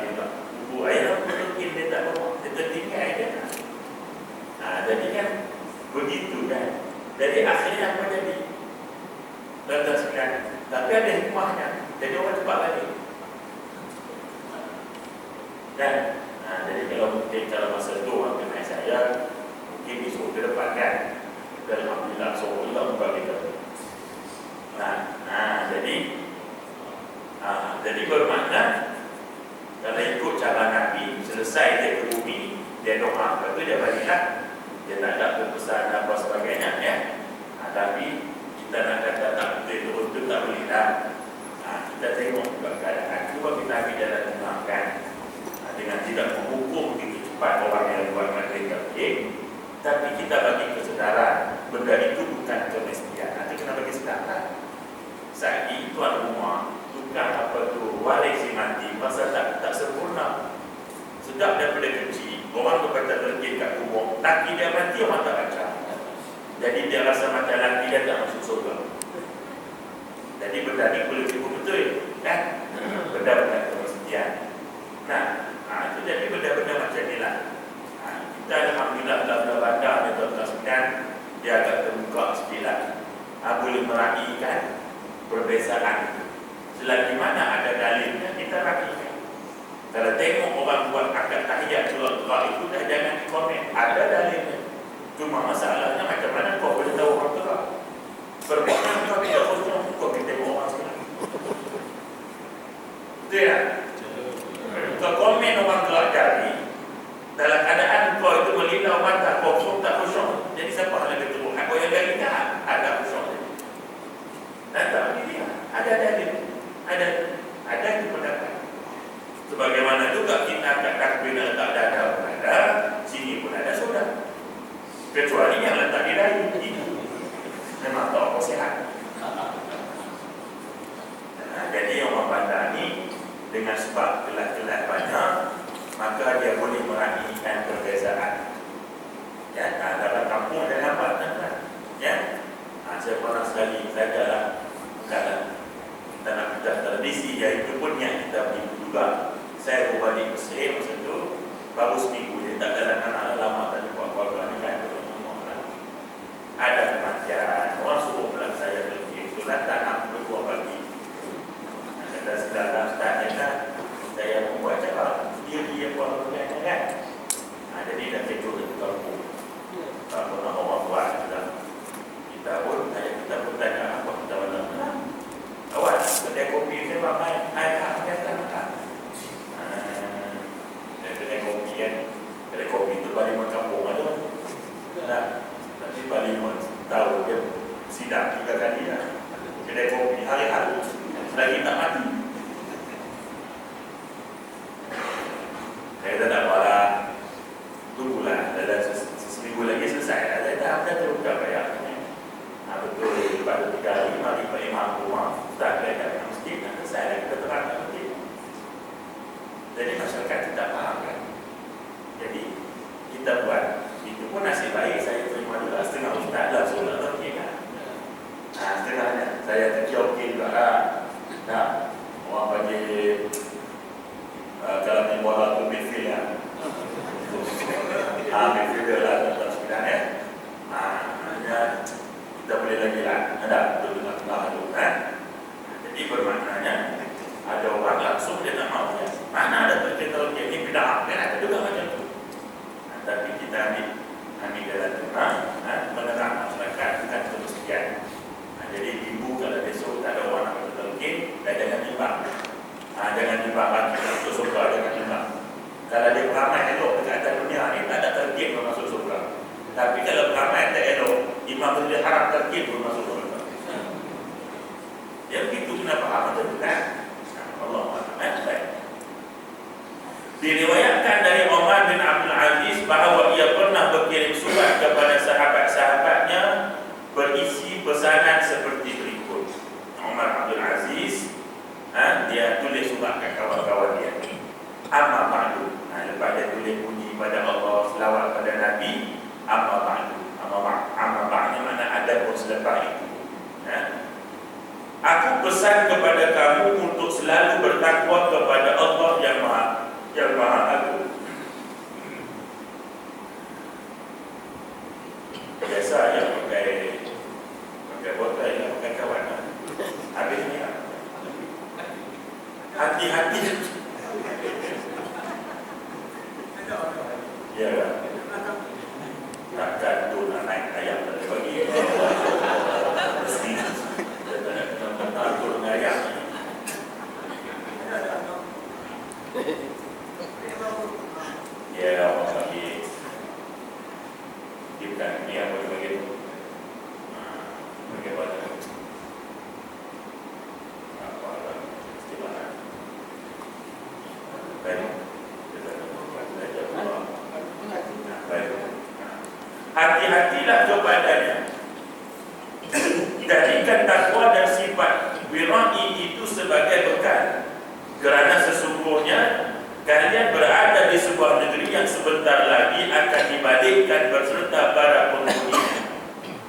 dia tak buku ayah mungkin dia tak bawa, dia tertinggal dia. Jadi kan begitu kan. Jadi akhirnya apa jadi? Lantaskan. Tapi ada hikmahnya. Jadi orang cepat balik. Dan jadi kalau mungkin kalau masa itu orang kenal saya, mungkin besok ke depan kan. Dan alhamdulillah seolah buka kita. Jadi bermakna kalau ikut cara Nabi, selesai dia ke bumi, dia doa, lepas tu dia baliklah. Dia tak ada kepesan apa sebagainya ya. Tapi kita nak kata tak betul itu tak boleh dah. Kita tengok juga keadaan. Cuba kita ambil jalan tengah kan. Dengan tidak menghukum begitu cepat orang yang buat mereka tapi kita bagi kesedaran benda itu bukan kemestian. Nanti kena bagi sedaran. Saat ini tuan rumah tukang apa tu waris si mati masa tak sempurna. Sedap daripada kecil orang tu kata terjun kat kubur, laki dia mati orang tak baca. Jadi dia rasa macam laki dia tak masuk surga. Jadi benda ni boleh tipu betul kan? Benda-benda kemestian. Itu jadi benda-benda macam ni lah. Kita alhamdulillah dalam bandar dia terkasihkan, dia agak terbuka sikit lah. Boleh meraihkan perbezaan itu. Selagi mana ada dalilnya kita raihkan. Kalau tengok orang buat akad tahiyat surah itu dah jangan komen. Ada dalilnya. Cuma masalahnya macam mana kau boleh tahu orang gerak. Bermakna kau tidak khusus kau kita tengok orang sekarang. Betul tak? Kau komen orang gerak jari dalam keadaan kau itu melilau mata kosong tak kosong. Jadi siapa yang lebih teruk? Aku yang dari tak ada kosong. Dan tak boleh dia. Ada dalil. Ada itu pendapat. Sebagaimana juga kita akan takbir letak dada pun ada, sini pun ada sudah. Kecuali yang letak di dahi itu memang tak apa sihat. Jadi orang bandar ni dengan sebab kelas-kelas banyak, maka dia boleh meraihkan perbezaan. Ya, dalam kampung ada nampak kan? Ya, saya pernah sekali sajalah kalau kita nak pindah tradisi, iaitu pun yang kita beri juga. Saya berbalik Mesir masa itu baru seminggu, dia tak jalan anak lama tadi buat keluarga ni kan. Ada kematian, orang suruh pulang saya pergi solat tak 62 pagi. Kata sedara ustaz kan, saya membuat cara dia buat bagaimana kan. Jadi dah kecil di kampung. Tak pernah orang buat kita pun tanya apa kita mana. Awak kedai kopi saya pakai air biasa makan. Kedai kopi kan, kedai kopi itu paling kampung ada. Nanti paling tahu dia sidang 3 kali lah. Kedai kopi hari-hari lagi tak mati. Saya tak apa lah. Tunggulah dalam seminggu lagi selesai. Saya dah terbuka bayar. Betul, pada 3 hari mari Pak Imam rumah ustaz belajar dalam masjid dan selesai dah kita terangkan masjid. Jadi masyarakat tidak faham kan. Jadi kita buat itu pun nasib baik saya terima juga setengah ustaz lah solat terkini kan. Setengahnya saya terkini juga lah. Orang bagi kalau ni bola tu midfield lah. Midfielder lah tetap sebenarnya. Kita boleh lagi lah, ada duduk tengah-tengah dulu kan. Jadi bermaknanya ada orang langsung dia tak mahu ya. Mana ada terkita ini bid'ah kan, ada juga macam tu. Tapi kita ambil jalan tengah, menerang masyarakat bukan kemestian. Jadi ibu kalau besok tak ada orang nak terkita, jangan timbang. Jangan timbang lagi masuk surga, jangan timbang. Kalau dia beramai elok dekat atas dunia ni tak ada terkita masuk surga. Tapi kalau beramai tak elok, imam itu dia harap terkait belum masuk surga. Ya begitu kenapa apa tu kan? Allah Akbar. Diriwayatkan dari Umar bin Abdul Aziz bahawa ia pernah berkirim surat kepada sahabat-sahabatnya berisi pesanan seperti berikut. Umar Abdul Aziz dia tulis surat ke kawan-kawan dia. Amma ba'du. Lepas dia tulis puji pada Allah, selawat pada Nabi. Amma ba'du. Amma ba'du mana ada pun selepas itu. Aku pesan kepada kamu untuk selalu bertakwa kepada Allah yang Maha Ya kan? Takkan tu nak naik ayam tak boleh bagi. Mesti dia tak nak kena takut dengan ayam. Ya, orang bagi. Dia bukan ni yang boleh bagi tu. Bagi apa tu? Apa lah istilah. Baik. Hati-hatilah kepadanya. Jadikan takwa dan sifat wira'i itu sebagai bekal, kerana sesungguhnya kalian berada di sebuah negeri yang sebentar lagi akan dibalikkan berserta para penghuninya.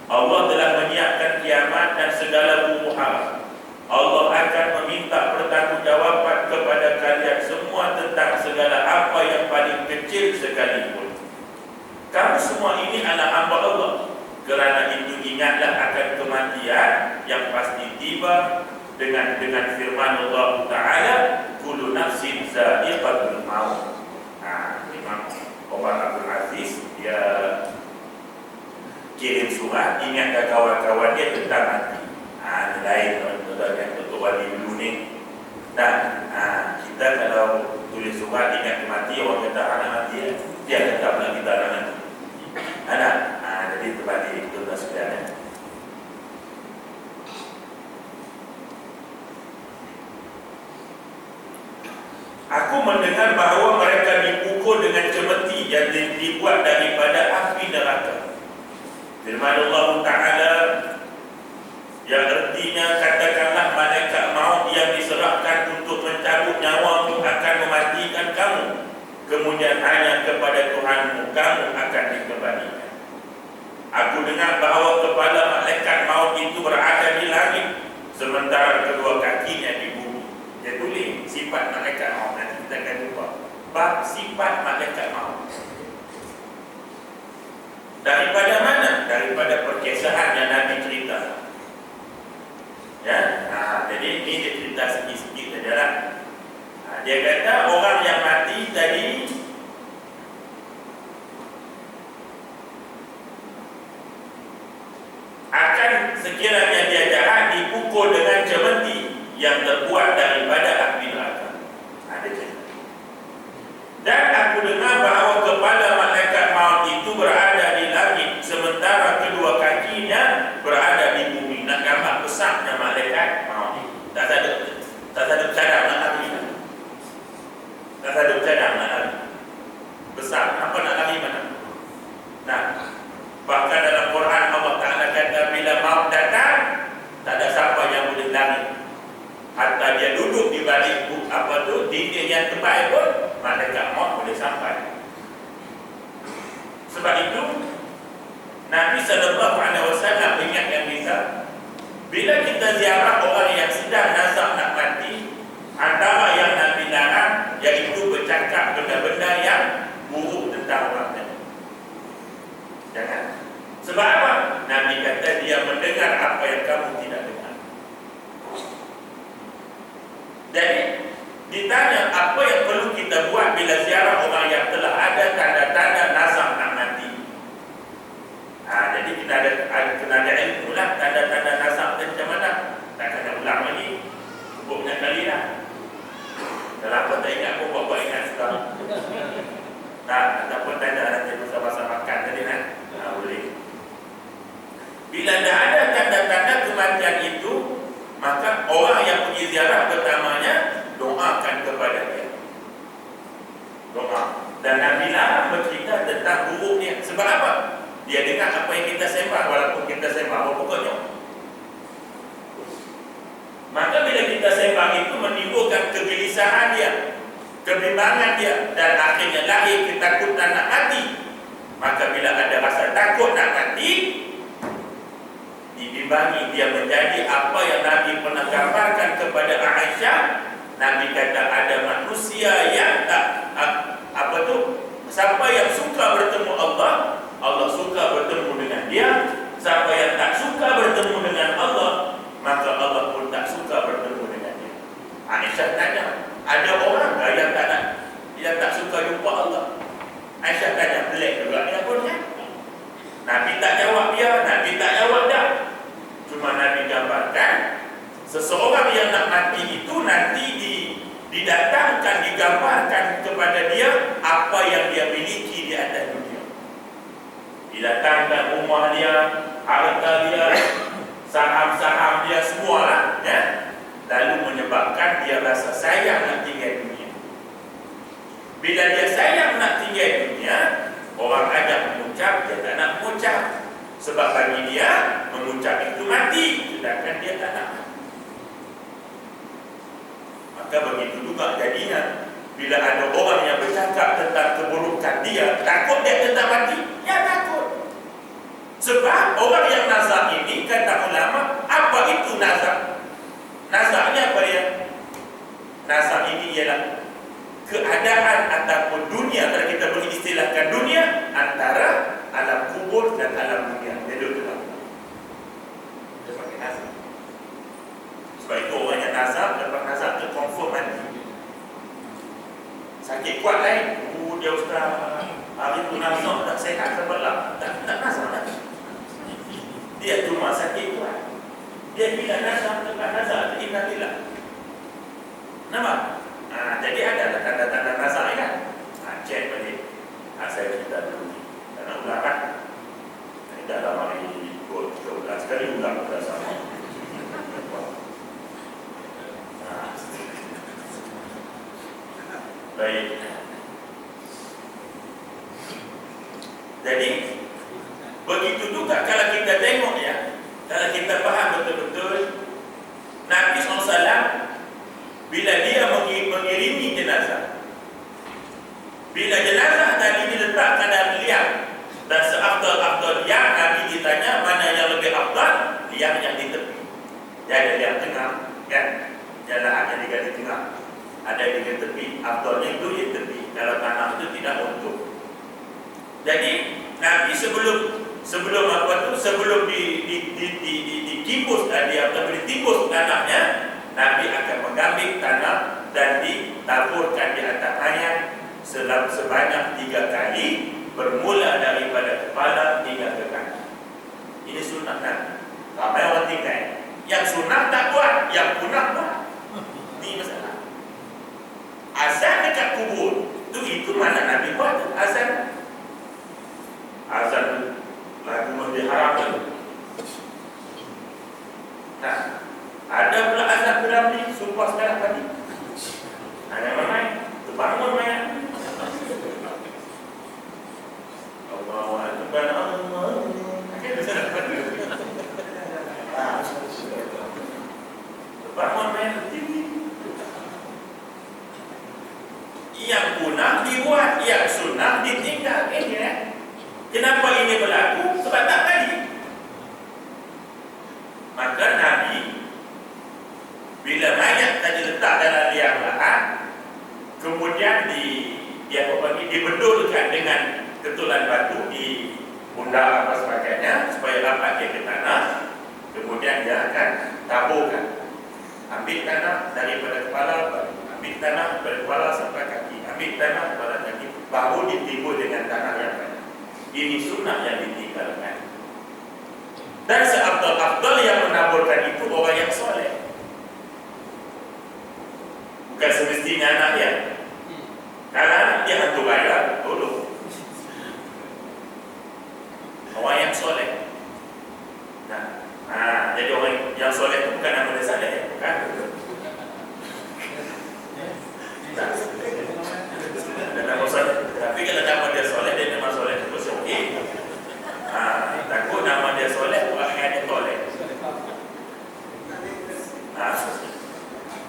Allah telah menyiapkan kiamat dan segala huru-hara. Allah akan meminta pertanggungjawaban kepada kalian semua tentang segala apa yang paling kecil sekalipun. Kamu semua ini adalah hamba Allah. Kerana itu ingatlah akan kematian yang pasti tiba dengan firman Allah Ta'ala, kullu nafsin za'iqatul maut. Imam Umar Abdul Aziz dia kirim surat ingatkan kawan-kawan dia tentang mati. Ini lain yang untuk wali dulu ni. Dan kita kalau tulis surat ingat mati, orang kata anak mati, dia tetap nak kita anak mati. Jadi terbalik itu tak sekalian. Aku mendengar bahawa mereka dipukul dengan cemeti yang dibuat daripada api neraka. Firman Allah Ta'ala yang artinya, katakanlah malaikat maut yang diserahkan untuk mencabut nyawamu akan mematikan kamu. Kemudian hanya kepada Tuhanmu kamu akan dikembalikan. Aku dengar bahawa kepala malaikat maut itu berada di langit, sementara kedua kakinya di bumi. Dia tulis sifat malaikat maut. Nanti kita akan jumpa bab sifat malaikat maut. Daripada mana? Daripada perkissahan yang Nabi cerita. Ya, jadi ini dia cerita sikit-sikit sajalah. Dia kata orang yang mati tadi akan, sekiranya dia jahat, dipukul dengan cemeti yang terbuat daripada api neraka. Ada cerita. Dan aku dengar bahawa kepala malaikat maut itu berada di langit, sementara kedua kakinya berada di bumi. Nak gambar besarnya malaikat maut itu. Tak ada cadang nak lari. Tak ada cadang nak lari. Besar, apa nak lari mana? Nah, bahkan dalam Quran Allah Ta'ala kata bila maut datang, tak ada siapa yang boleh lari. Hatta dia duduk di balik dinding yang terbaik pun, malaikat maut boleh sampai. Sebab itu Nabi SAW ingatkan kita, bila kita ziarah orang yang sedang nazak nak mati, antara yang Nabi larang iaitu bercakap benda-benda yang buruk tentang orang tadi. Jangan. Sebab apa? Nabi kata dia mendengar apa yang kamu tidak dengar. Jadi ditanya apa yang perlu kita buat bila ziarah orang yang telah ada tanda-tanda nazak nak mati. Jadi kena ada ilmu lah tanda-tanda nazak macam mana. Tak kena ulang lagi. Cukup banyak kali lah. Dalam apa tak ingat pun buat ingat sekarang. Ataupun tanya nanti pasal-pasal makan tadi kan. Boleh. Bila dah ada tanda-tanda kematian itu, maka orang yang pergi ziarah pertamanya doakan kepada dia. Doa. Dan Nabi lah bercerita tentang buruk dia. Sebab apa? Dia dengar apa yang kita sembah, walaupun kita sembah apa pokoknya. Maka bila kita sembah itu menimbulkan kegelisahan dia, kebimbangan dia, dan akhirnya lahir ketakutan nak mati. Maka bila ada rasa takut nak mati, dibimbangi dia menjadi apa yang Nabi pernah gambarkan kepada Aisyah. Nabi kata ada manusia yang tak siapa yang suka bertemu Allah, Allah suka bertemu dengan dia. Siapa yang tak suka bertemu dengan Allah, maka Allah pun tak suka bertemu dengan dia. Aisyah tanya, ada orang yang tak suka jumpa Allah? Aisyah tanya, yang nak mati itu nanti didatangkan, digambarkan kepada dia apa yang dia miliki di atas dunia. Didatangkan rumah dia, harta dia, saham-saham dia, semualah, ya. Lalu menyebabkan dia rasa sayang nak tinggal dunia. Bila dia sayang nak tinggal dunia, orang ajak mengucap, dia tak nak mengucap. Sebab bagi dia, mengucap itu mati, sedangkan dia tak nak. Maka begitu juga jadinya, bila ada orang yang bercakap tentang keburukan dia, takut dia tentang mati? Ya takut. Sebab orang yang nazar ini, kata ulama, apa itu nazar? Nazar ni apa dia? Nazar ini ialah keadaan ataupun dunia, kalau kita boleh istilahkan dunia, antara alam kubur dan alam dunia. Dia duduk dalam. Dia pakai nazar. Sebab itu orang yang nazar, lepas nazar tu confirm mati. Sakit kuat lain. Dia ustaz, hari tu nazar tak sehat sebelah. Tak nazar lagi. Dia cuma sakit kuat. Dia bila nazar, lepas nazar tu ingatlah. Nampak? Jadi ada tanda-tanda nazar kan? Cek balik. Saya cerita dulu ni. Karena ulang kan? Ini dalam hari 13 kali ulang pada sama. Baik. Jadi begitu juga kalau kita tengok ya, kalau kita faham betul-betul Nabi SAW bila dia mengirimi jenazah, bila jenazah tadi diletakkan dalam liang, dan seafdal-afdal liang, Nabi ditanya mana yang lebih afdal, liang yang di tepi. Dia ada liang tengah, kan? Jalan ada di garis tengah, ada di garis tepi. Afdalnya itu di tepi. Kalau tanah itu tidak untuk. Jadi Nabi sebelum apa tu, sebelum ditimbus tadi atau ditimbus tanahnya, Nabi akan mengambil tanah dan ditaburkan di atas mayat sebanyak 3 kali, bermula daripada kepala hingga ke kaki. Ini sunnah Nabi. Ramai orang tinggal. Yang sunnah tak buat, yang punah buat. Ini masalah. Azan dekat kubur itu mana Nabi buat azan? Azan lagu yang diharamkan. Nah, ada pula azan beramli sumpah sekarang tadi. Ada ramai terbangun mayat. Allahu Akbar, Allah. Terbangun mayat tinggi. Yang punah dibuat, yang sunnah ditinggal. Kenapa ini berlaku? Sebab tak tadi. Maka Nabi bila mayat tadi letak dalam liang lahat, kemudian dibendulkan dengan ketulan batu di pundak apa sebagainya supaya dapat dia ke tanah. Kemudian dia akan taburkan, ambil tanah daripada kepala, ambil tanah daripada kepala sampai kaki, ambil tanah daripada kaki, baru ditibur dengan tanah yang banyak. Ini sunnah yang ditinggalkan. Dan seafdal-afdal yang menaburkan itu orang yang soleh, bukan semestinya anak dia. Kalau anak dia hantu bayar, tolong. Orang yang soleh. Jadi orang yang soleh itu bukan nama dia saleh, bukan? Nama soleh. Tapi kalau nama dia soleh, dia nama soleh itu pasti okey. Takut nama dia soleh, akhirnya dia toleh.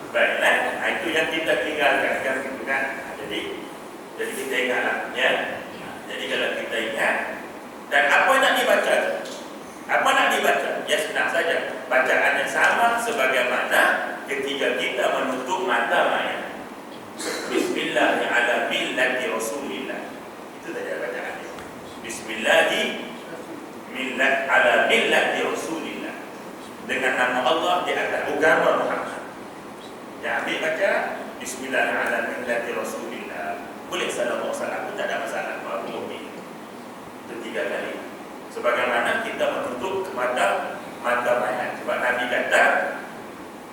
Baiklah, itu yang kita tinggalkan kan, gitu kan? Jadi kita ingatlah, ya. Jadi kalau kita ingat, dan apa nak dibaca? Apa nak dibaca? Ya senang saja. Bacaan yang sama sebagaimana ketika kita menutup mata mayat. Bismillah ala millati Rasulillah. Itu saja bacaannya. Bismillah ala millati Rasulillah. Dengan nama Allah di atas agama Muhammad. Ya, ambil baca Bismillah ala millati Rasulillah. Boleh sallallahu alaihi wasallam, tak ada masalah. Apa boleh. Itu 3 kali. Sebagaimana kita menutup mata mayat. Sebab Nabi kata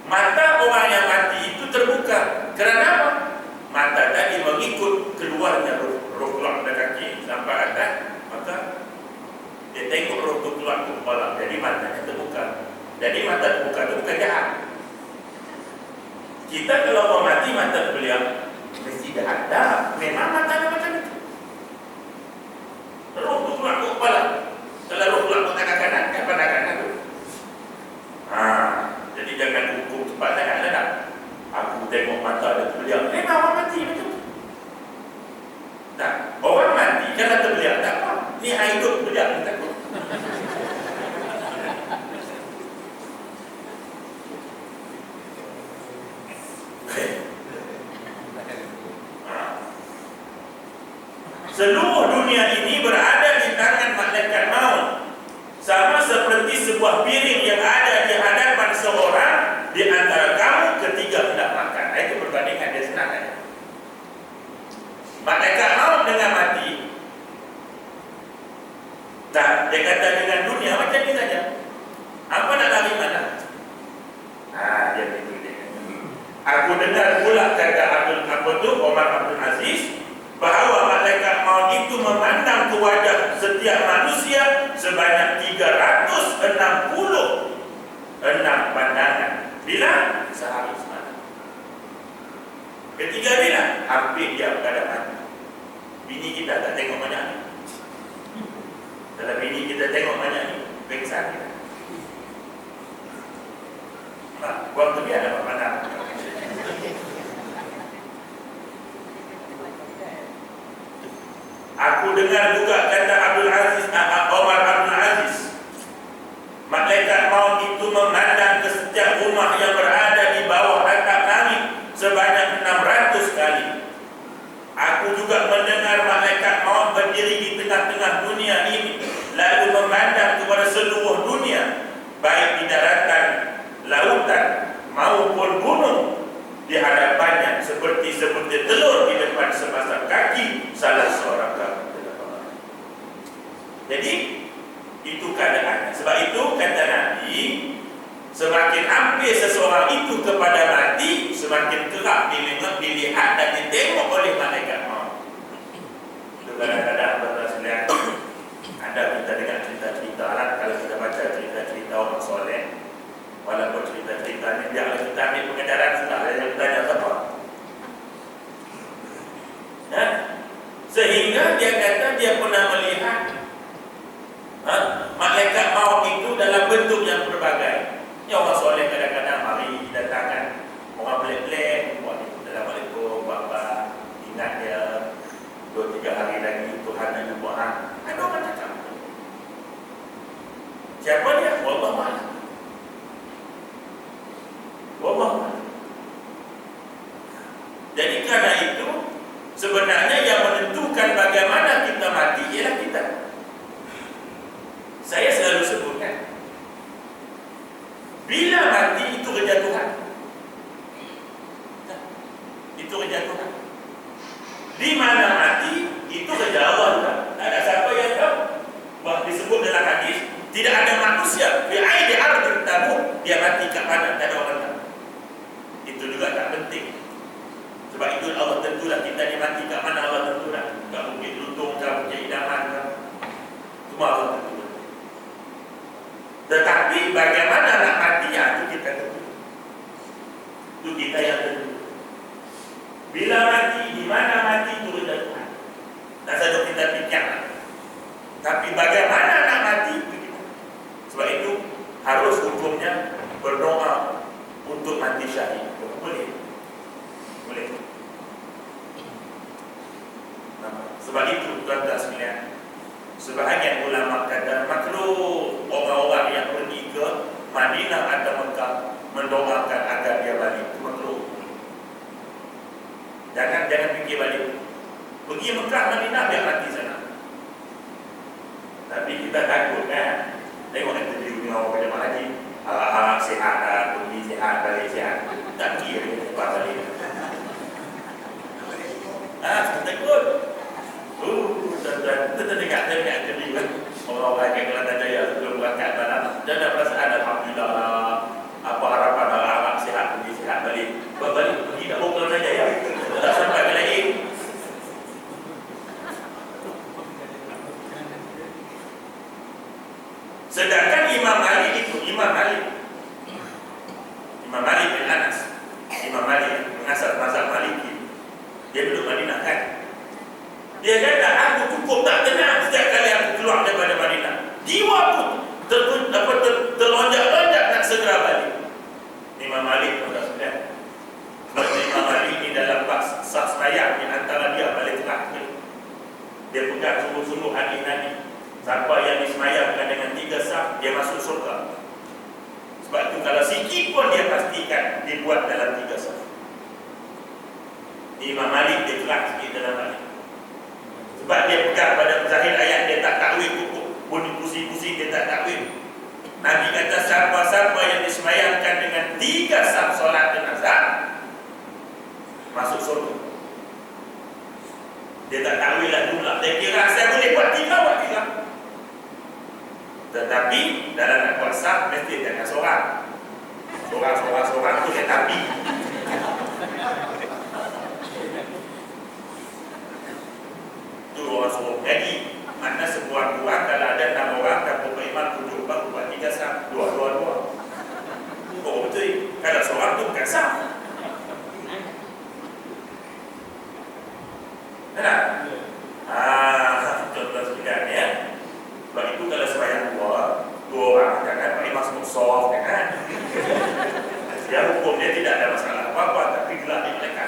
Mata orang yang mati itu terbuka. Kerana apa? Mata tadi mengikut keluarnya roh keluar dari kaki sampai atas, maka dia tengok roh itu keluar ke kepala. Jadi matanya terbuka. Jadi mata terbuka itu bukan jahat. Kita kalau orang mati mata terbelia, mesti jahat. Dah, memang matanya macam itu. Roh itu keluar ke kepala. Kalau roh keluar ke tangan kanan, kan pada kanan tu. Jadi jangan hukum cepat sangat lah tak. Aku tengok mata dia terbelia, memang orang mati macam tu. Tak, orang mati jangan terbelia, tak apa. Ni hidup terbelia, ni takut. Seluruh dunia ini berada di tangan malaikat maut, sama seperti sebuah piring yang ada di hadapan seorang di antara kamu ketika hendak makan. Itu perbandingan dia senang kan? Malaikat maut dengan mati, tak, dia kata dengan dunia macam ni saja. Apa nak lari mana? Dia begitu dia. Aku dengar pula kata Omar Abdul Aziz, bahawa malaikat maut itu memandang ke wajah setiap manusia sebanyak 366 pandangan. Bila? Sehari semalam. Ketiga bila? Hampir dia berada mati. Bini kita tak tengok banyak ni. Kalau bini kita tengok banyak ni, pengsan kita. Waktu dia dapat pandang. Aku dengar juga kata Omar Abdul Aziz, malaikat maut itu memandang ke setiap rumah yang berada di bawah atap langit sebanyak 600 kali. Aku juga mendengar malaikat maut berdiri di tengah-tengah dunia ini, lalu memandang kepada seluruh dunia, baik di daratan, lautan maupun gunung. Di hadapannya seperti telur di depan sepasang kaki salah seorang kamu. Jadi itu keadaannya. Sebab itu kata Nabi, semakin hampir seseorang itu kepada mati, semakin kerap dilihat dan ditengok oleh malaikat maut. Itu kadang-kadang berasal ada kita dengar cerita-cerita lah. Kalau kita baca cerita-cerita orang soleh, walaupun cerita-cerita ni biarlah kita ambil pengajaran sudah, yang kita tanya apa. Sehingga dia kata dia pernah melihat malaikat maut itu dalam bentuk yang berbagai. Ya, orang soleh kadang-kadang mari datangkan orang pelik-pelik, buat Assalamualaikum Bapa, ingat dia 2-3 hari lagi Tuhan nak jumpa hang. Ada orang cakap. Siapa dia? Wallahu a'lam. Jadi kerana itu sebenarnya yang menentukan bagaimana kita mati ialah kita. Saya selalu sebutkan, bila mati itu kerja Tuhan. Itu kerja Tuhan. Di mana mati itu kerja Allah juga. Tak ada siapa yang tahu. Bahawa disebut dalam hadis, tidak ada manusia di aidi ardh tamu dia mati kat mana, tak ada orang tahu. Itu juga tak penting. Sebab itu Allah tentulah kita ni mati kat mana, Allah tentulah. Kat Bukit Lutung ke, Bukit Idaman ke, semua Allah tentulah. Tetapi bagaimana nak mati, itu kita tentu. Itu kita yang tentu. Bila mati, di mana mati, itu kerja Tuhan. Tak satu kita fikir. Tapi bagaimana nak mati, itu kita. Sebab itu harus hukumnya berdoa untuk mati syahid. Boleh? Boleh. Sebab itu tuan-tuan sekalian, sebahagian ulama kata makruh orang-orang yang pergi ke Madinah atau Mekah mendoakan agar dia balik. Itu makruh. Jangan fikir balik. Pergi Mekah, Madinah, biar mati sana. Tapi kita takut kan. Tengok interview dengan orang jemaah haji, harap sihat dah, pergi sihat, balik sihat. Tak kira cepat balik. Takut. Kita terdengar interview kan. Orang-orang yang Kelantan Jaya sebelum berangkat malam, dia ada perasaan alhamdulillah lah. Apa harapan harap sihat Sedangkan Imam Malik bin Anas, Imam Malik mengasas mazhab Maliki, dia duduk Madinah kan. Dia kata, aku cukup tak tenang setiap kali aku keluar daripada Madinah. Jiwa pun terlonjak-lonjak nak segera balik. Imam Malik pun tak sedar. Sebab Imam Malik ni dalam bab sah sembahyang di antara dia paling terakhir. Dia pegang sungguh-sungguh hadis Nabi. Siapa yang disemayangkan dengan 3 saf, dia masuk surga. Sebab itu kalau sikit pun dia pastikan dibuat dalam 3 saf. Imam Malik dia kelas sikit dalam hadis. Sebab dia pegang pada zahir ayat, dia tak takwil pokok. Bunyi pusing-pusing dia tak takwil. Nabi kata siapa-siapa yang disemayangkan dengan 3 saf solat jenazah masuk surga. Dia tak takwil lah jumlah. Dia kira saya boleh buat 3, buat 3. Tetapi dalam nak buat saf mesti jangan seorang. Seorang tu dia tapi. Tu orang suruh. Jadi mana sebuah-buah kalau ada 6 orang dan imam 7 orang buat 3 saf, 2. Oh betul. Kalau seorang tu bukan saf. Benar? Contoh sekian ya. Sebab itu kalau sembahyang 2 orang, jangan Pak Imam semua soft, kan? Dia hukum dia tidak ada masalah apa-apa, tapi gelap di mereka.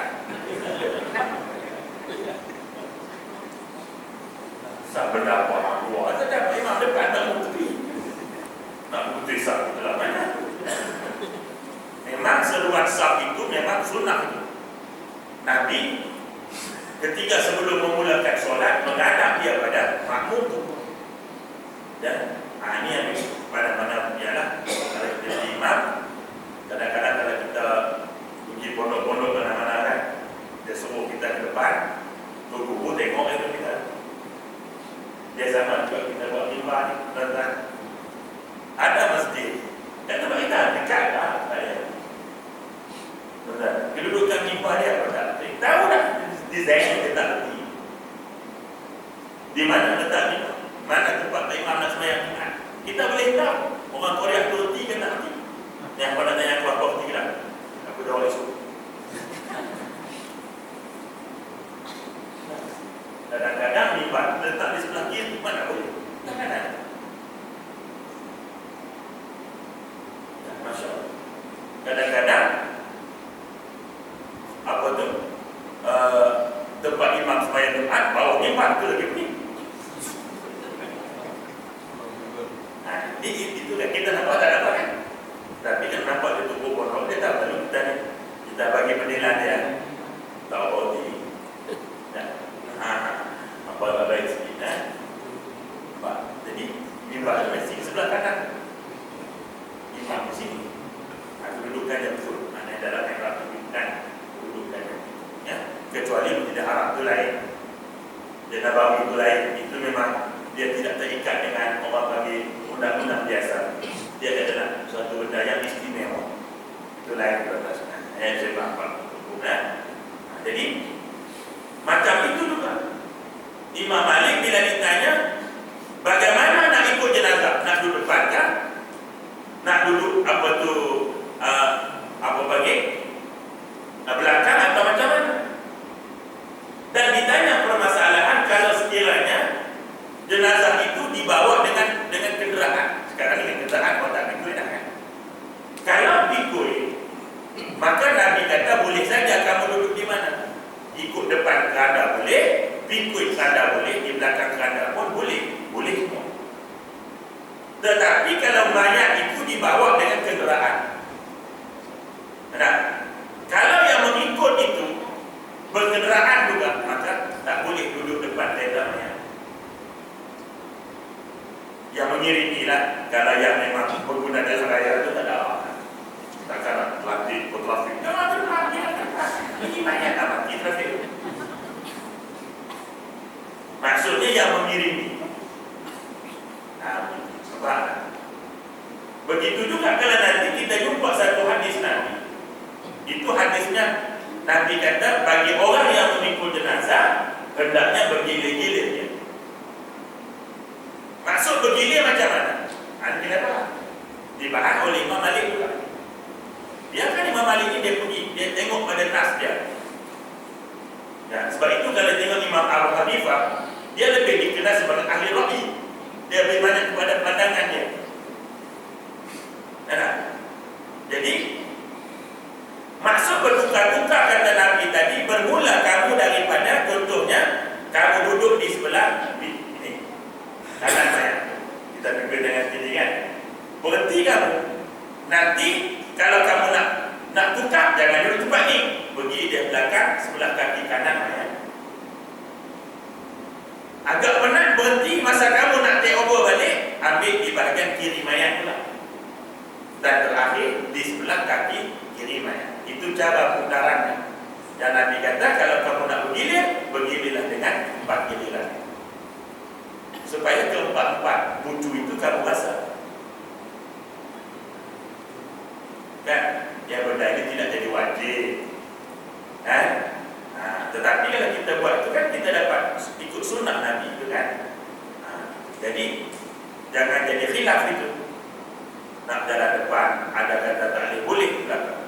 Sah berdakwah 2, saja Pak Imam depan tak bukti. Nak bukti sah itu lah mana? Memang seruan sah itu memang sunnah itu. Nabi ketika sebelum memulakan solat menghadap dia pada makmum itu. Dan ini yang mana-mana ialah kalau kita jadi imam, kadang-kadang kalau kita pergi pondok-pondok mana-mana kan, dia suruh kita ke depan, guru tengok itu kita. Dia sama juga kita buat mimbar ni, tuan-tuan. Ada masjid, dan tempat kita dekat lah saya. Tuan-tuan, kedudukan mimbar dia apa tak? Tahu tak desain kita tak berhenti. Di mana letak mimbar? Mana tempat Pak Imam nak sembahyang Jumaat? Kita boleh tahu orang Korea tu reti ke tak reti. Yang pada tanya aku apa reti tak? Aku dah boleh suruh. Kadang-kadang mimbar letak di sebelah kiri, mana boleh? Kadang-kadang. Masya Allah. Kadang-kadang apa tu? Tempat imam sembahyang Jumaat bawah mimbar tu lagi pening. Itu kan kita nampak tak dapat kan? Tapi kan nampak dia tubuh pondok, dia tak perlu kita bagi penilaian dia. Tak bodi. Apa baik sikit kan? Jadi mimbar mesti ke sebelah kanan. Imam di sini. Kedudukannya betul. Maknanya dalam ikhram kedudukan kedudukannya. Ya, kecuali tidak haram itu lain. Dia Nabawi itu lain. Itu memang dia tidak terikat dengan orang bagi undang-undang biasa. Dia adalah suatu benda yang istimewa. Itu lain berdasarkan. Saya faham. Jadi macam itu juga Imam Malik bila ditanya bagaimana nak ikut jenazah, nak duduk depan kan? Nak duduk apa tu apa bagi belakang atau macam mana? Dan ditanya permasalahan kalau sekiranya jenazah itu dibawa dengan kenderaan. Sekarang dengan kenderaan kau tak pikul dah kan? Kalau pikul, maka Nabi kata boleh saja kamu duduk di mana? Ikut depan keranda boleh, pikul keranda boleh, di belakang keranda pun boleh. Boleh semua. Tetapi kalau mayat itu dibawa dengan kenderaan, nah, kalau yang mengikut itu berkenderaan juga, maka tak boleh duduk depan tenda mayat. Yang mengiringilah, kalau yang memang pengguna jalan raya itu tak ada apa. Takkan pelatih trafik. Ini mayat tak mati trafik. Maksudnya yang mengiringi. Sebab begitu juga kalau nanti kita jumpa satu hadis Nabi. Itu hadisnya Nabi kata bagi orang yang memikul jenazah hendaknya bergilir-gilir dia. Maksud bergilir macam mana? Dibahas oleh Imam Malik pula. Biarkan Imam Malik ni dia pergi, dia tengok pada nas dia. Ya, sebab itu kalau tengok Imam Abu Hanifah, dia lebih dikenal sebagai ahli ra'i. Dia lebih banyak kepada pandangan dia. Nah, jadi maksud bertukar-tukar kata Nabi tadi bermula kamu daripada contohnya kamu duduk di sebelah ini kanan saya. Kita pikir dengan sini kan. Berhenti kamu. Nanti kalau kamu nak tukar, jangan duduk tempat ni. Pergi dia belakang sebelah kaki kanan saya. Agak penat berhenti, masa kamu nak take over balik, ambil di bahagian kiri mayat pula. Dan terakhir di sebelah kaki kiri mayat. Itu cara putarannya. Dan Nabi kata kalau kamu nak bergilir, bergilirlah dengan 4 giliran. Supaya keempat-empat pucu itu kamu rasa. Kan? Yang benda ini tidak jadi wajib. Kan? Tetapi kalau kita buat itu kan kita dapat ikut sunnah Nabi itu kan. Jadi jangan jadi khilaf itu. Nak jalan depan, ada kata tak boleh belakang.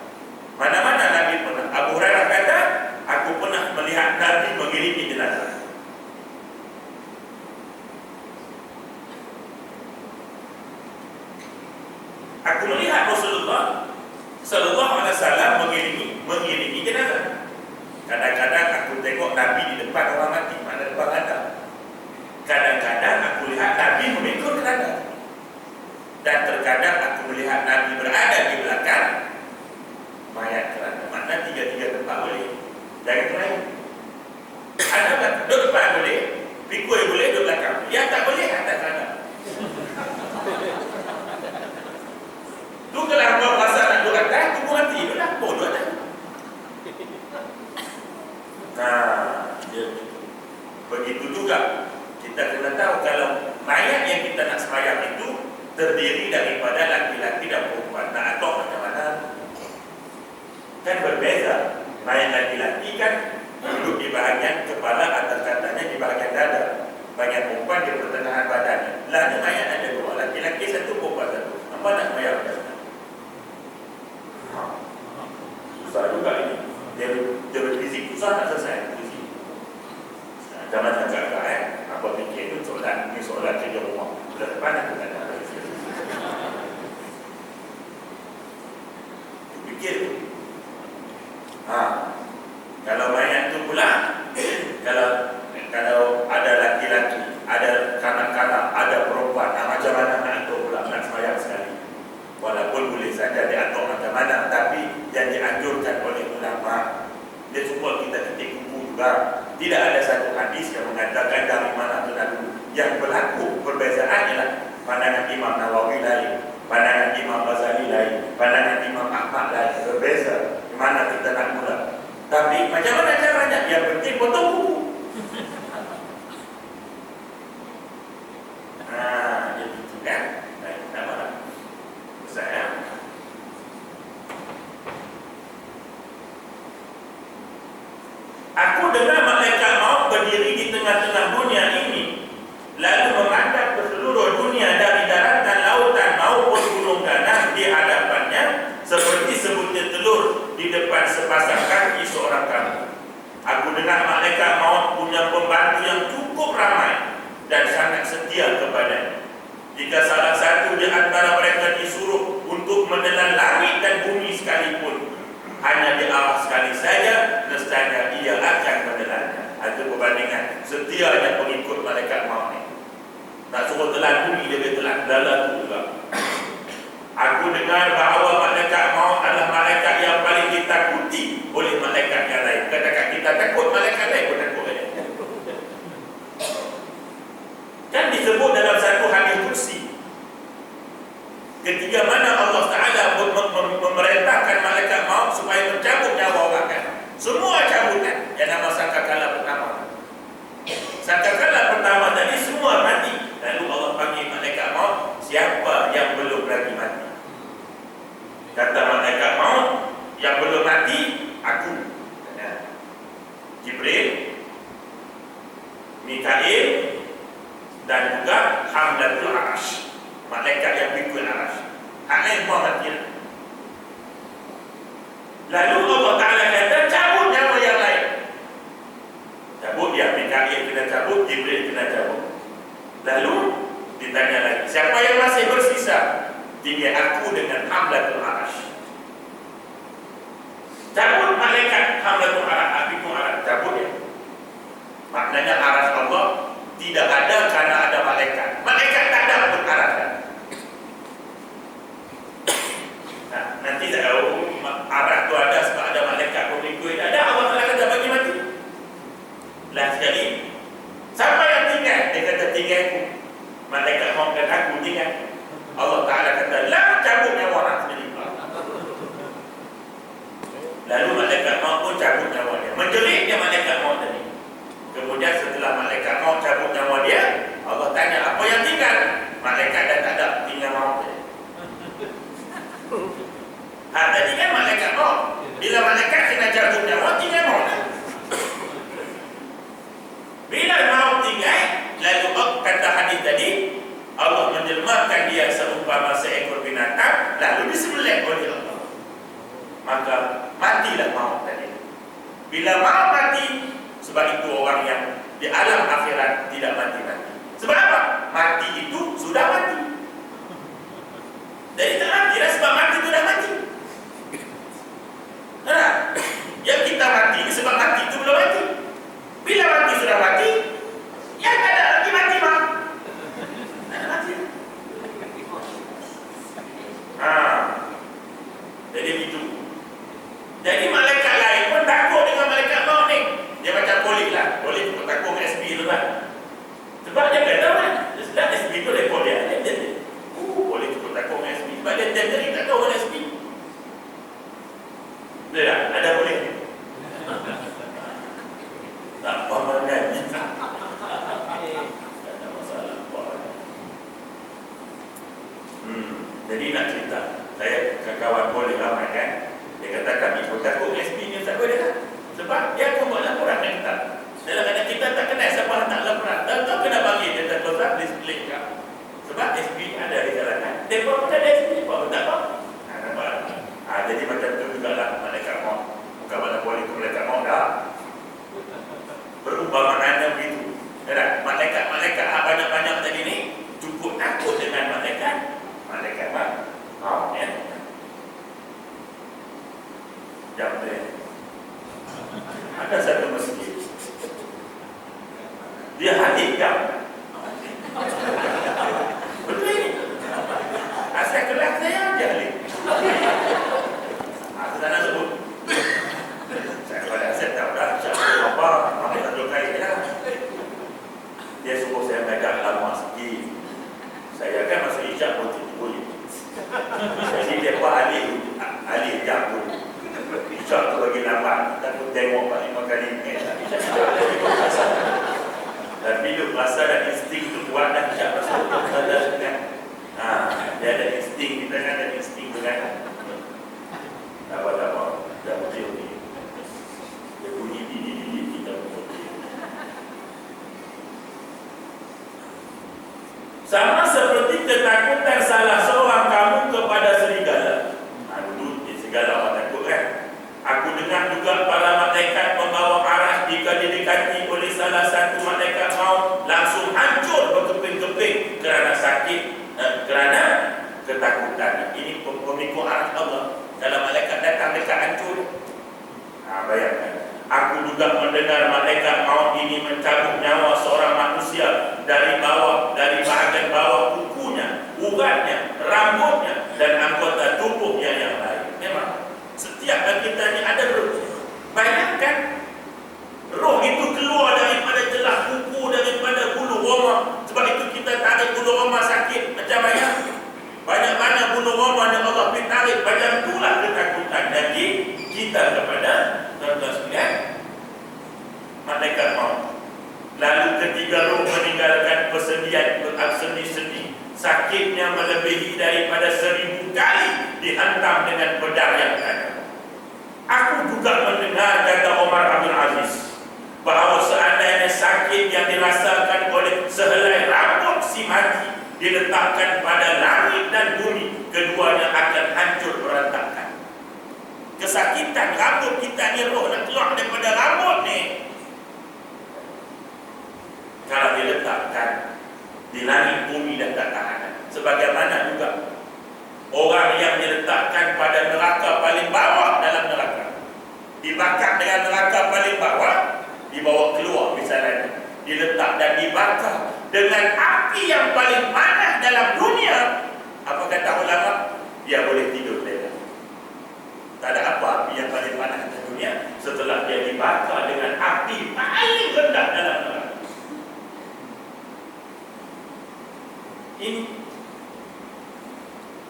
Mana-mana Nabi pernah. Abu Hurairah kata, aku pernah melihat Nabi mengiringi jenazah. Aku melihat Rasulullah Sallallahu Alaihi Wasallam mengiringi jenazah. Kadang-kadang aku tengok Nabi di depan orang mati, mana depan ada. Kadang-kadang aku lihat Nabi memikul keranda. Dan terkadang aku melihat Nabi berada di belakang mayat keranda. Makna tiga-tiga tempat boleh. Jangan lain. Ada belakang, duduk depan boleh, pikul boleh, duduk belakang. Yang tak boleh, atas keranda. Tu kalau hamba rasa nak duduk atas, tunggu mati. Duduk lah, duduk atas. Begitu juga kita kena tahu kalau mayat yang kita nak sembahyang itu terdiri daripada laki-laki dan perempuan. Nak atok macam mana? Kan berbeza. Mayat laki-laki kan duduk di bahagian kepala atau katanya di bahagian dada. Bahagian perempuan di pertengahan badan. Lalu mayat ada dua, laki-laki satu, perempuan satu. Apa nak sembahyang macam mana? Susah juga ini. Dia berfizik susah nak selesai. Jangan agak-agak apa fikir itu soalan, ini soalan kerja rumah. Sudah depan aku tak ada. Fikir tu. Kalau mayat tu pula, kalau ada laki-laki, ada kanak-kanak, ada perempuan, macam mana nak atur pula nak sembahyang sekali. Walaupun boleh saja diatur macam mana, tapi yang dianjurkan oleh ulama, dia support kita ketik kuku juga. Tidak ada satu hadis yang mengatakan dari mana tu dulu. Yang berlaku perbezaan ialah pandangan Imam Nawawi lain, pandangan Imam Ghazali lain, pandangan Imam Ahmad lain. Berbeza di mana kita nak mula. Tapi macam mana caranya? Yang penting potong kuku. Dia gitu kan? Baik, tak apa. Saya aku dengar malaikat maut berdiri di tengah-tengah dunia ini, lalu memandang ke seluruh dunia dari daratan, lautan maupun gunung ganas di hadapannya, seperti sebutir telur di depan sepasang kaki seorang kamu. Aku dengar malaikat maut punya pembantu yang cukup ramai dan sangat setia kepadanya. Jika salah satu di antara mereka disuruh untuk menelan langit dan bumi sekalipun, hanya di arah sekali saja, nescaya ia akan menelannya. Itu perbandingan setianya pengikut malaikat maut ni. Nak suruh telan bumi, dia telan dalam juga. Aku dengar bahawa malaikat maut adalah malaikat yang paling ditakuti oleh malaikat yang lain. Katakan kita takut, malaikat lain pun takut. Kan disebut dalam satu hadis kursi, ketika mana Allah Ta'ala memerintahkan malaikat maut supaya mencabut nyawa orang kan. Semua cabutan yang nama sangkakala pertama. Sangkakala pertama tadi semua mati. Lalu Allah panggil malaikat maut, siapa yang belum lagi mati? Kata malaikat maut, yang belum mati, aku. Jibril, Mikail, dan juga Hamdatul Arash, malaikat yang pikul Arash. Hak lain semua mati. Lalu Allah Ta'ala kata cabut nyawa yang lain. Cabut dia, Mikail kena cabut, Jibril kena cabut. Lalu ditanya lagi, siapa yang masih bersisa? Tinggal aku dengan Hamlatul Arash. Cabut malaikat Hamlatul Arash, Afiqul Arash, cabut ya. Maknanya Arash Allah tidak ada karena ada malaikat. Malaikat tak ada pun Arash. Nah, nanti tak tahu Arash tu ada sebab ada malaikat pemikul. Ada, Allah Ta'ala kata bagi mati. Last sekali, siapa yang tinggal? Dia kata tinggal aku. Malaikat mahu kata aku tinggal. Allah Ta'ala kata, lah cabut nyawa orang sendiri. Lalu malaikat maut pun cabut nyawa dia. Menjerit dia malaikat maut tadi. Kemudian setelah malaikat maut cabut nyawa dia, Allah tanya, apa yang tinggal? Malaikat dah tak ada, tinggal maut dia. Tadi kan malaikat maut. Bila malaikat kena cabut nyawa, tinggal maut dia. Bila maut tinggal, lalu kata hadis tadi, Allah menjelmakan dia seumpama seekor binatang, lalu disembelih oleh Allah. Maka matilah maut tadi. Bila maut mati, sebab itu orang yang di alam akhirat tidak mati-mati. Sebab apa? Mati itu sudah mati. Jadi tak mati lah, sebab mati itu dah mati. Nah, yang kita mati sebab mati itu belum mati. Bila mati sudah mati, yang tak ada lagi mati mah. Jadi begitu. Jadi malaikat lain pun takut dengan malaikat maut ni. Dia macam polis lah. Polis pun takut dengan SB tu kan. Sebab dia kata kan, sedang SB tu rekod dia. Polis pun takut dengan SB. Sebab dia jadi tak tahu dengan SB. Betul tak? Ada polis ni? Tak faham kan? Tak ada masalah. Jadi nak cerita, saya kawan boleh ramai kan. Dia kata kami pun takut SP ni tak boleh kan. Sebab dia pun buat laporan dengan kita. Dalam kadang kita tak kenal siapa tak laporan. Dan tak kena bagi dia tak kotak display kan. Sebab SP ada di kalangan. Dia pun ada SP pun tak apa. Nampak? Jadi macam tu jugalah malaikat maut. Bukan mana boleh tu malaikat maut dah. Perumpamaan begitu. Malaikat-malaikat banyak-banyak tadi ni cukup takut dengan malaikat maut ya. Jam dia. Ada satu masjid. Dia hadir jam. Betul ini. Asal kelas saya dia hadir. Sana sebut. Saya tahu dah siapa apa satu kali lah. Dia suruh saya belajar lama sikit. Saya kan masuk hijab pun boleh. Jadi dia pun alih jam pun. Hijab tu bagi lambat. Kita pun tengok 4-5 kali. Dan bila rasa dan insting tu kuat dan hijab masuk. Dia ada insting. Kita kan ada insting tu kan. Tak apa. Dah betul ni. Dia bunyi didi kita betul. Sama seperti ketakutan salah seorang kamu kepada serigala. Dulu serigala orang takut kan. Aku dengar juga para malaikat pembawa arash jika didekati oleh salah satu malaikat maut langsung hancur berkeping-keping kerana sakit, kerana ketakutan. Ini pemikul arash Allah. Kalau malaikat datang dekat hancur. Bayangkan. Aku juga mendengar malaikat maut ini mencabut nyawa seorang manusia dari bahagian bawah kukunya, uratnya, rambutnya, dan anggota tubuhnya yang lain. Memang setiap kita ini ada roh. Bayangkan, roh itu keluar daripada celah kuku, daripada bulu roma. Sebab itu kita tarik bulu roma sakit. Macam banyak mana bulu roma yang Allah tarik. Macam itulah ketakutan dari kita kepada tuan-tuan sekalian, malaikat maut. Lalu ketika roh meninggalkan persediaan bersedih-sedih, sakitnya melebihi daripada 1000 kali dihantam dengan pedang yang tajam. Aku juga mendengar kata Umar Abdul Aziz bahawa seandainya sakit yang dirasakan oleh sehelai rambut si mati diletakkan pada langit dan bumi, keduanya hancur berantakan. Kesakitan rambut kita ni, roh nak keluar daripada rambut ni. Kalau diletakkan di langit bumi dan tak tahan. Sebagaimana juga orang yang diletakkan pada neraka paling bawah dalam neraka, dibakar dengan neraka paling bawah, dibawa keluar misalnya, diletak dan dibakar dengan api yang paling panas dalam dunia. Apa kata ulama? Dia boleh tidur lelap. Tak ada apa api yang paling panas dalam dunia setelah dia dibakar dengan api paling rendah dalam neraka.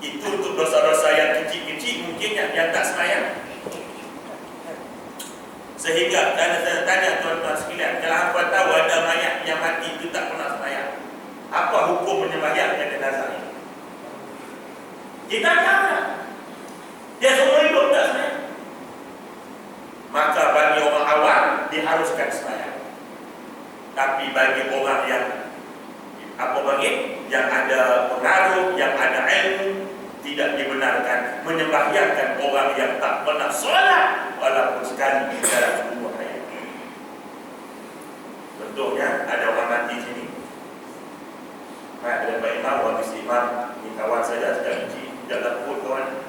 Itu untuk dosa-dosa yang kecil-kecil mungkin yang tak semayang. Sehingga saya tanya tuan-tuan sekalian, kalau hangpa tahu ada mayat yang mati itu tak pernah semayang, apa hukum menyembahyangkan jenazah ini? Kita tahu dia semua hidup tak semayang. Maka bagi orang awam diharuskan semayang. Tapi bagi orang yang yang ada pengaruh, yang ada ilmu, tidak dibenarkan menyembahyangkan orang yang tak pernah solat walaupun sekali dalam sebuah hayat. Contohnya ada orang mati sini. Ada Pak Imam, habis Imam, ni kawan saya sedang uji, tidak takut kawan.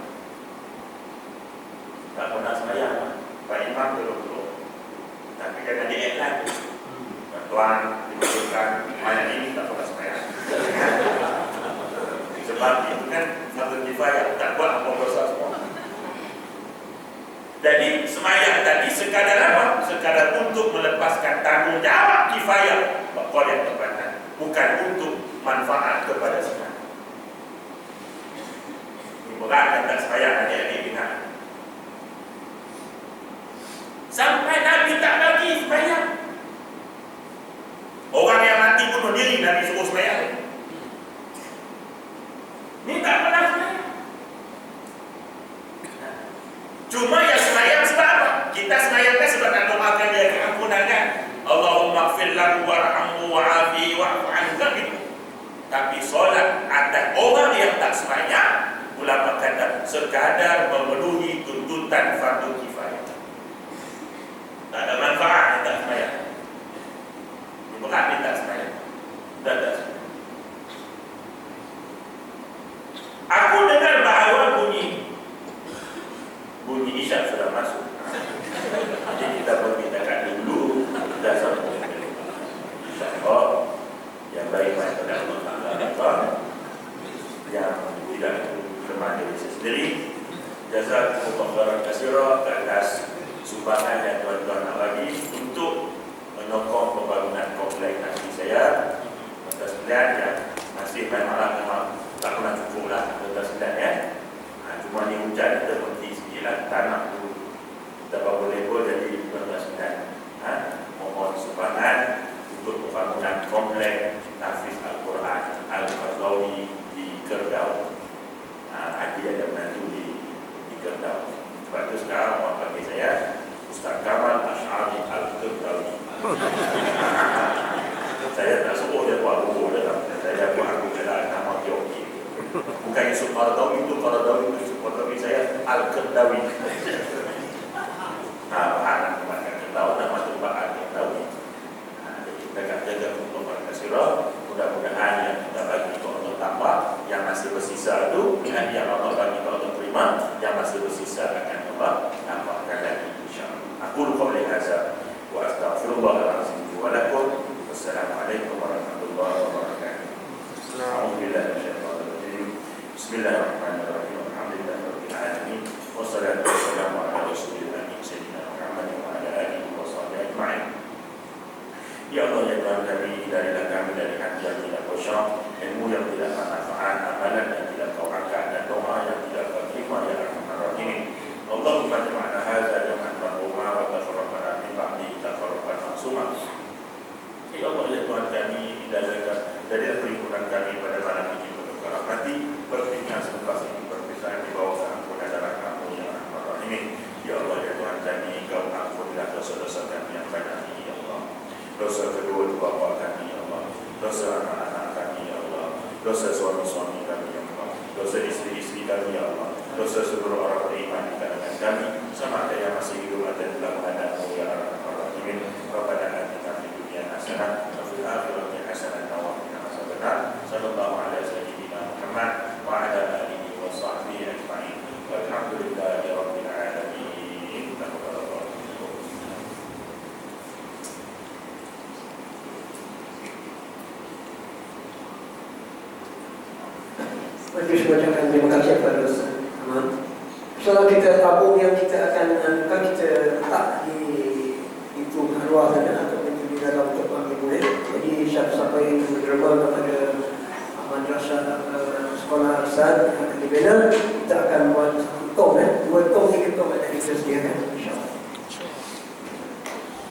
Tak pernah sembahyang. Pak Imam dulu. Tapi kena diiklan. Tuan dimaksudkan mayat ini tak pernah sembahyang. Sebab itu kan fardu kifayah, tak buat apa dosa semua. Jadi sembahyang tadi sekadar apa? Sekadar untuk melepaskan tanggungjawab kifayah bakal yang tempatan, bukan untuk manfaat kepada semua. Ini berat dan tak sembahyang adik-adik ingat. Sampai Nabi tak bagi sembahyang. Orang yang mati bunuh diri Nabi suruh sembahyang. Ini tak pernah sembahyang. Cuma yang sembahyang sebab apa? Kita sembahyang kan sebab nak doakan dia keampunan kan. Allahumma ighfir lahu warhamhu wa'afihi wa'fu anhu gitu. Tapi solat atas orang yang tak sembahyang, ulama kata sekadar memenuhi tuntutan fardu kifayah. Tak ada manfaat yang tak sembahyang. Berat dia tak sembahyang. Tak sembahyang. Aku dengar bahawa bunyi isyak sudah masuk. Jadi kita pergi dekat dulu, dah sambung. InsyaAllah yang baik pada Allah Ta'ala, yang tidak lemah diri sendiri. Jazakumullah khairan katsira atas sumbangan yang tuan-tuan nak bagi untuk menyokong pembangunan kompleks nasi saya. Tuan-tuan sekalian yang masih memang tak pernah cukup lah tuan-tuan sekalian ya. Cuma ni hujan kita berhenti sikit lah, tanah tu kita bawa label. Jadi tuan-tuan sekalian mohon sumbangan untuk pembangunan kompleks Tahfiz Al-Quran Al-Fadlawi di Kerbau. Haji ada menantu di Kerbau. Sebab itu sekarang orang panggil saya Ustaz Kamal Ash'ari Al-Kerbawi. Saya tak suruh dia buat buku dia. Saya buat aku kena nama dia okey. Bukan Yusuf Qaradawi itu, Qaradawi itu Yusuf Qaradawi, saya Al-Kerbawi. Anak kemakan kita nama tempat Al-Kerbawi. Jadi kita akan jaga untuk Al-Kasirah. Mudah-mudahan yang kita bagi itu Allah tambah, yang masih bersisa itu yang Allah bagi itu Allah terima, yang masih bersisa akan Allah tambahkan lagi insyaAllah. Aku qawli hadza wa astaghfirullahalazim wa lakum. Wassalamualaikum warahmatullahi wabarakatuh. Bismillahirrahmanirrahim. Alhamdulillahirabbil alamin. Wassalatu wassalamu ala rasulillah sayyidina Muhammad wa ala alihi wa sahbihi ajma'in. Ya Allah ya Tuhan kami, hidayahlah kami dari hati yang tidak kosong, ilmu yang tidak manfaat, amalan yang tidak kau angkat, dan doa yang tidak kau terima ya Arhamar Rahimin. Allahumma jama'na hadza jam'an marhuma wa tafarraqna min ba'di tafarraqan ma'suma. Ya Allah ya Tuhan kami, hidayahkan dari perhimpunan kami pada malam ini untuk rahmati, berpindah selepas ini perpisahan di bawah keampunan dan rahmat-Mu ya Arhamar Rahimin. Ya Allah ya Tuhan kami, Kau ampunilah dosa-dosa kami yang banyak ini ya Allah. Dosa kedua bapa kami ya Allah, dosa anak-anak kami ya Allah, dosa suami-suami kami ya Allah, dosa isteri-isteri kami ya Allah, dosa seluruh orang beriman di kalangan kami, sama ada yang masih hidup ada dalam menghadapmu ya Arhamar Rahimin. Rabbana atina fid dunya hasanah wa fil akhirati hasanah wa qina adzabannar. Sallallahu alaihi sayyidina Muhammad wa ala alihi wa sahbihi ajma'in. Walhamdulillahi rabbil alamin. Majlis mengucapkan terima kasih kepada Ustaz Ahmad. Soalan kita tabung yang kita akan kita letak di itu luar sana atau di dalam tempat ini. Jadi siapa-siapa yang berderma kepada madrasah sekolah Ustaz yang akan dibina, kita akan buat satu tong, 2 tong, 3 tong yang kita sediakan.